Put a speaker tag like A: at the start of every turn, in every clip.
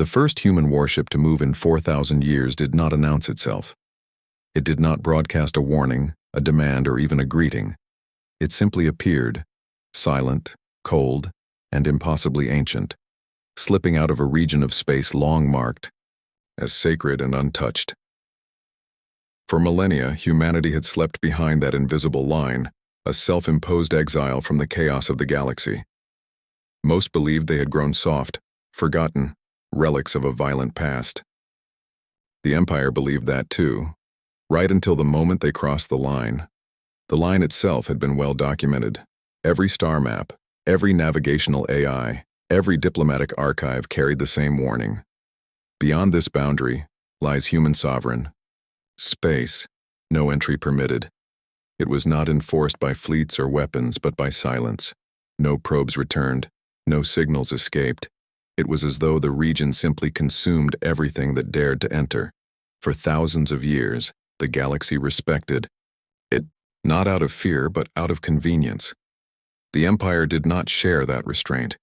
A: The first human warship to move in 4,000 years did not announce itself. It did not broadcast a warning, a demand, or even a greeting. It simply appeared, silent, cold, and impossibly ancient, slipping out of a region of space long marked as sacred and untouched. For millennia, humanity had slept behind that invisible line, a self-imposed exile from the chaos of the galaxy. Most believed they had grown soft, forgotten, relics of a violent past. The Empire believed that too, right until the moment they crossed the line. The line itself had been well documented. Every star map, every navigational AI, every diplomatic archive carried the same warning. Beyond this boundary lies human sovereign. Space, no entry permitted. It was not enforced by fleets or weapons, but by silence. No probes returned, no signals escaped. It was as though the region simply consumed everything that dared to enter. For thousands of years, the galaxy respected it, not out of fear, but out of convenience. The Empire did not share that restraint.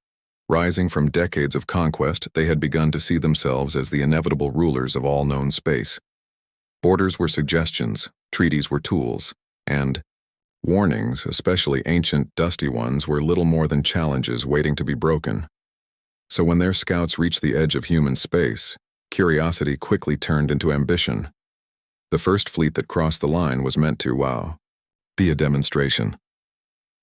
A: Rising from decades of conquest, they had begun to see themselves as the inevitable rulers of all known space. Borders were suggestions, treaties were tools, and warnings, especially ancient, dusty ones, were little more than challenges waiting to be broken. So when their scouts reached the edge of human space, curiosity quickly turned into ambition. The first fleet that crossed the line was meant to, be a demonstration.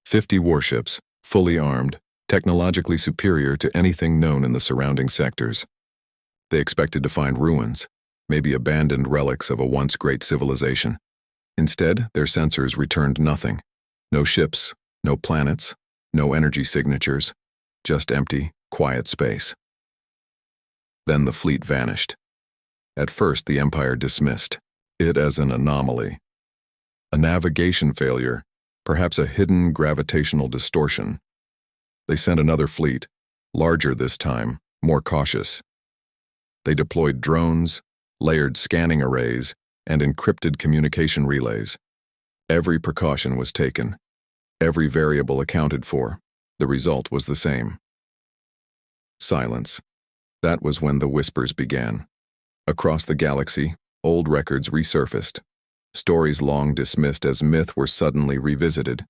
A: 50 warships, fully armed, technologically superior to anything known in the surrounding sectors. They expected to find ruins, maybe abandoned relics of a once great civilization. Instead, their sensors returned nothing. No ships, no planets, no energy signatures, just empty, quiet space. Then the fleet vanished. At first, the Empire dismissed it as an anomaly. A navigation failure, perhaps a hidden gravitational distortion. They sent another fleet, larger this time, more cautious. They deployed drones, layered scanning arrays, and encrypted communication relays. Every precaution was taken. Every variable accounted for. The result was the same. Silence. That was when the whispers began. Across the galaxy, old records resurfaced. Stories long dismissed as myth were suddenly revisited.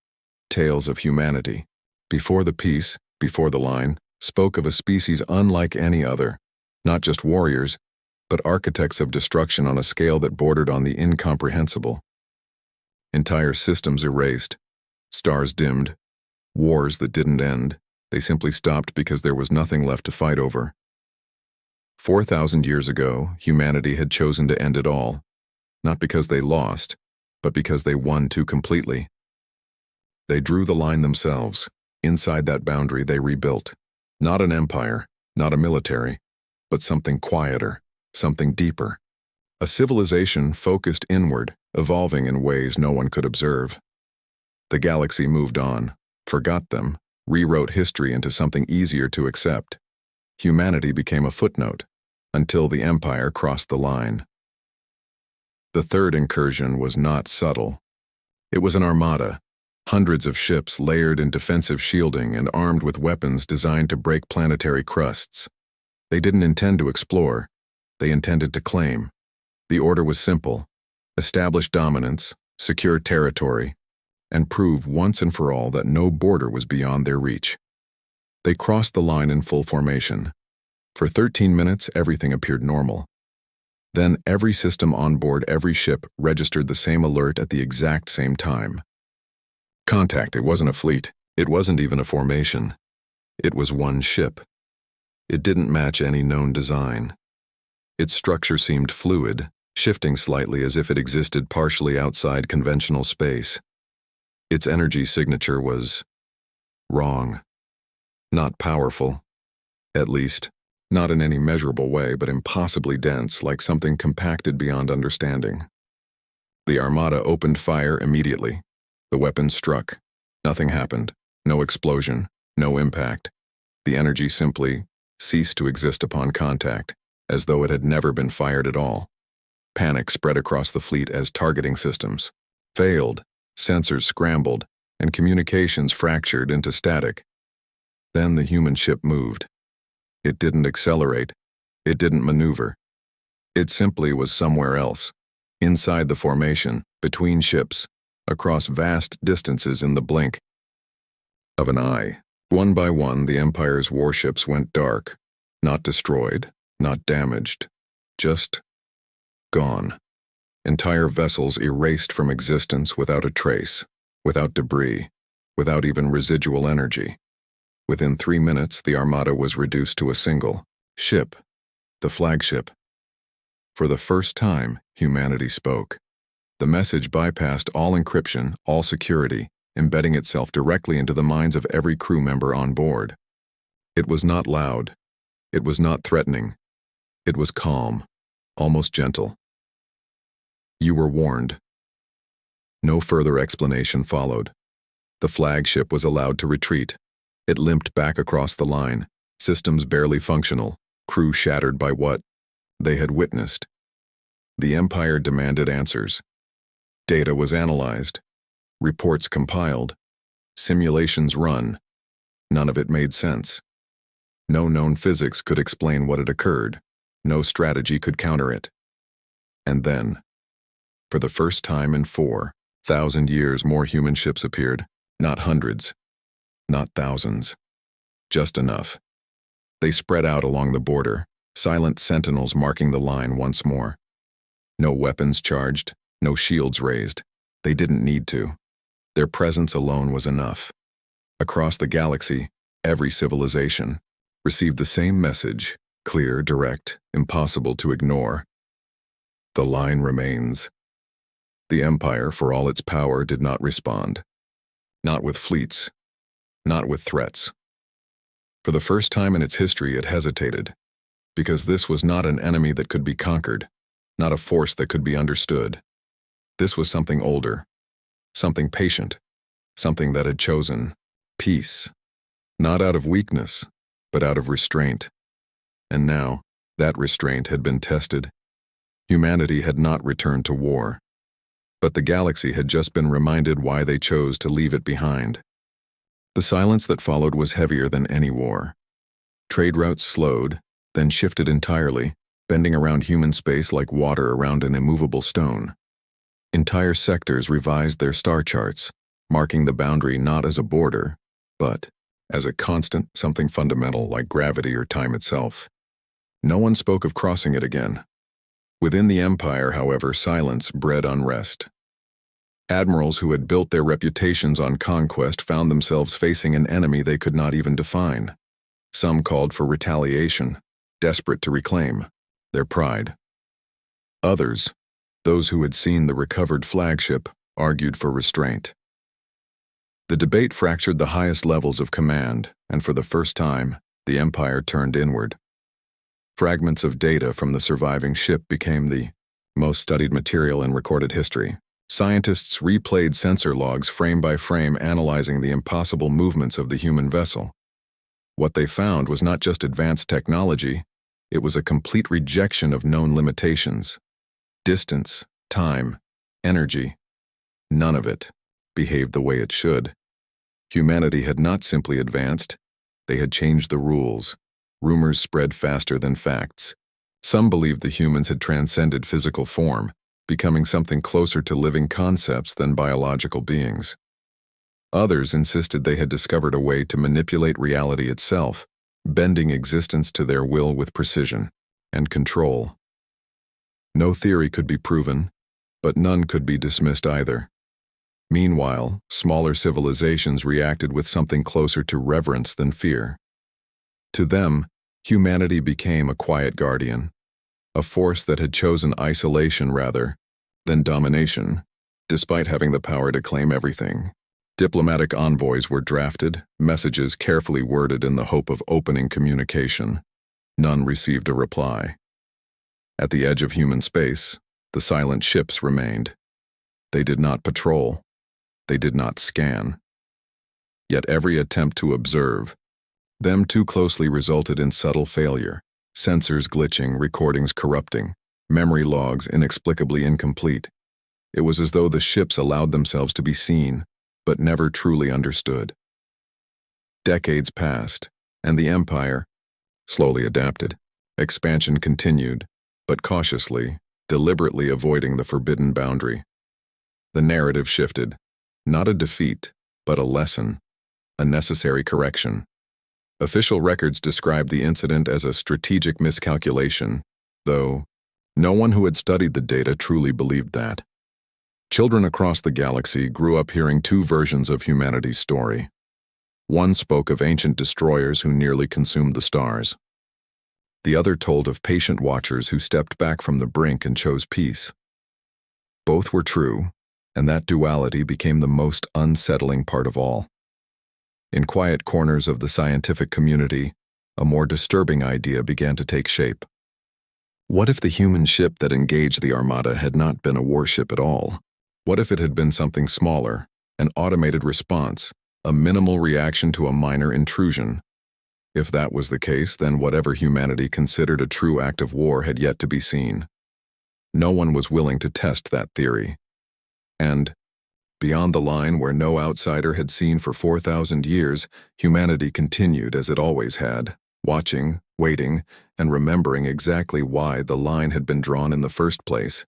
A: Tales of humanity. Before the peace, before the line, spoke of a species unlike any other. Not just warriors, but architects of destruction on a scale that bordered on the incomprehensible. Entire systems erased. Stars dimmed. Wars that didn't end. They simply stopped because there was nothing left to fight over. 4,000 years ago, humanity had chosen to end it all. Not because they lost, but because they won too completely. They drew the line themselves. Inside that boundary they rebuilt. Not an empire, not a military, but something quieter, something deeper. A civilization focused inward, evolving in ways no one could observe. The galaxy moved on, forgot them, rewrote history into something easier to accept. Humanity became a footnote, until the Empire crossed the line. The third incursion was not subtle. It was an armada, hundreds of ships layered in defensive shielding and armed with weapons designed to break planetary crusts. They didn't intend to explore, they intended to claim. The order was simple: establish dominance, secure territory, and prove once and for all that no border was beyond their reach. They crossed the line in full formation. For 13 minutes, everything appeared normal. Then every system on board every ship registered the same alert at the exact same time. Contact. It wasn't a fleet. It wasn't even a formation. It was one ship. It didn't match any known design. Its structure seemed fluid, shifting slightly as if it existed partially outside conventional space. Its energy signature was wrong. Not powerful. At least, not in any measurable way, but impossibly dense, like something compacted beyond understanding. The Armada opened fire immediately. The weapon struck. Nothing happened. No explosion. No impact. The energy simply ceased to exist upon contact, as though it had never been fired at all. Panic spread across the fleet as targeting systems failed, sensors scrambled, and communications fractured into static. Then the human ship moved. It didn't accelerate. It didn't maneuver. It simply was somewhere else, inside the formation, between ships, across vast distances in the blink of an eye. One by one, the Empire's warships went dark, not destroyed, not damaged, just gone. Entire vessels erased from existence without a trace, without debris, without even residual energy. Within 3 minutes, the Armada was reduced to a single ship, the flagship. For the first time, humanity spoke. The message bypassed all encryption, all security, embedding itself directly into the minds of every crew member on board. It was not loud. It was not threatening. It was calm, almost gentle. You were warned. No further explanation followed. The flagship was allowed to retreat. It limped back across the line, systems barely functional, crew shattered by what they had witnessed. The Empire demanded answers. Data was analyzed, reports compiled, simulations run. None of it made sense. No known physics could explain what had occurred. No strategy could counter it. And then, for the first time in 4,000 years, more human ships appeared. Not hundreds, not thousands, just enough. They spread out along the border, silent sentinels marking the line once more. No weapons charged, no shields raised. They didn't need to. Their presence alone was enough. Across the galaxy, every civilization received the same message, clear, direct, impossible to ignore. The line remains. The Empire, for all its power, did not respond. Not with fleets, not with threats. For the first time in its history, it hesitated, because this was not an enemy that could be conquered, not a force that could be understood. This was something older, something patient, something that had chosen peace, not out of weakness, but out of restraint. And now, that restraint had been tested. Humanity had not returned to war, but the galaxy had just been reminded why they chose to leave it behind. The silence that followed was heavier than any war. Trade routes slowed, then shifted entirely, bending around human space like water around an immovable stone. Entire sectors revised their star charts, marking the boundary not as a border, but as a constant, something fundamental like gravity or time itself. No one spoke of crossing it again. Within the Empire, however, silence bred unrest. Admirals who had built their reputations on conquest found themselves facing an enemy they could not even define. Some called for retaliation, desperate to reclaim their pride. Others, those who had seen the recovered flagship, argued for restraint. The debate fractured the highest levels of command, and for the first time, the Empire turned inward. Fragments of data from the surviving ship became the most studied material in recorded history. Scientists replayed sensor logs frame by frame, analyzing the impossible movements of the human vessel. What they found was not just advanced technology, it was a complete rejection of known limitations. Distance, time, energy, none of it behaved the way it should. Humanity had not simply advanced, they had changed the rules. Rumors spread faster than facts. Some believed the humans had transcended physical form, becoming something closer to living concepts than biological beings. Others insisted they had discovered a way to manipulate reality itself, bending existence to their will with precision and control. No theory could be proven, but none could be dismissed either. Meanwhile, smaller civilizations reacted with something closer to reverence than fear. To them, humanity became a quiet guardian, a force that had chosen isolation rather than domination, despite having the power to claim everything. Diplomatic envoys were drafted, messages carefully worded in the hope of opening communication. None received a reply. At the edge of human space, the silent ships remained. They did not patrol. They did not scan. Yet every attempt to observe them too closely resulted in subtle failure. Sensors glitching, recordings corrupting, memory logs inexplicably incomplete. It was as though the ships allowed themselves to be seen, but never truly understood. Decades passed, and the Empire slowly adapted. Expansion continued, but cautiously, deliberately avoiding the forbidden boundary. The narrative shifted. Not a defeat, but a lesson. A necessary correction. Official records described the incident as a strategic miscalculation, though no one who had studied the data truly believed that. Children across the galaxy grew up hearing two versions of humanity's story. One spoke of ancient destroyers who nearly consumed the stars. The other told of patient watchers who stepped back from the brink and chose peace. Both were true, and that duality became the most unsettling part of all. In quiet corners of the scientific community, a more disturbing idea began to take shape. What if the human ship that engaged the Armada had not been a warship at all? What if it had been something smaller, an automated response, a minimal reaction to a minor intrusion? If that was the case, then whatever humanity considered a true act of war had yet to be seen. No one was willing to test that theory. And, beyond the line where no outsider had seen for 4,000 years, humanity continued as it always had, watching, waiting, and remembering exactly why the line had been drawn in the first place.